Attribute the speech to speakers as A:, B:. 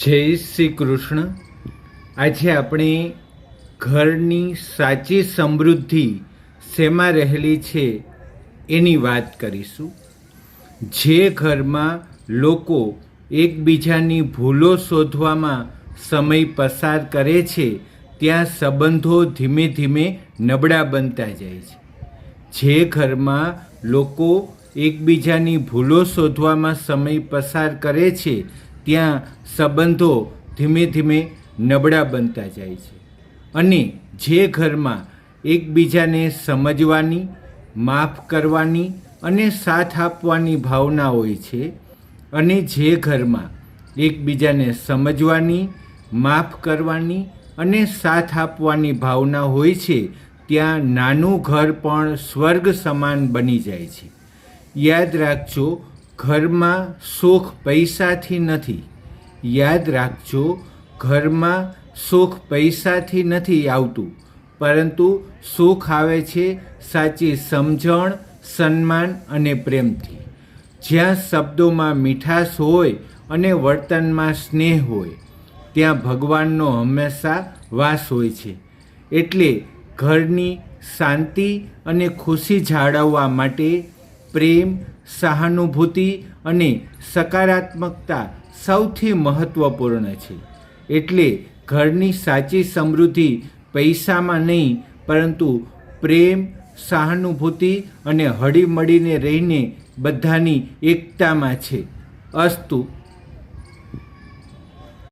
A: જય શ્રી કૃષ્ણ. આજે આપણે ઘરની સાચી સમૃદ્ધિ શેમાં રહેલી છે એની વાત કરીશું. જે ઘરમાં લોકો એકબીજાની ભૂલો શોધવામાં સમય પસાર કરે છે ત્યાં સંબંધો ધીમે ધીમે નબળા બનતા જાય છે. જે ઘરમાં લોકો એકબીજાની ભૂલો શોધવામાં સમય પસાર કરે છે ત્યાં સંબંધો ધીમે ધીમે નબળા બનતા જાય છે. અને જે ઘરમાં એકબીજાને સમજવાની, માફ કરવાની અને સાથ આપવાની ભાવના હોય છે, અને જે ઘરમાં એકબીજાને સમજવાની, માફ કરવાની અને સાથ આપવાની ભાવના હોય છે ત્યાં નાનું ઘર પણ સ્વર્ગ સમાન બની જાય છે. યાદ રાખજો, ઘરમાં સુખ પૈસાથી નથી. યાદ રાખજો, ઘરમાં સુખ પૈસાથી નથી આવતું, પરંતુ સુખ આવે છે સાચી સમજણ, સન્માન અને પ્રેમથી. જ્યાં શબ્દોમાં મીઠાશ હોય અને વર્તનમાં સ્નેહ હોય ત્યાં ભગવાનનો હંમેશા વાસ હોય છે. એટલે ઘરની શાંતિ અને ખુશી જાળવવા માટે પ્રેમ, સહાનુભૂતિ અને સકારાત્મકતા સૌથી મહત્ત્વપૂર્ણ છે. એટલે ઘરની સાચી સમૃદ્ધિ પૈસામાં નહીં, પરંતુ પ્રેમ, સહાનુભૂતિ અને હળીમળીને રહીને બધાની એકતામાં છે. અસ્તુ.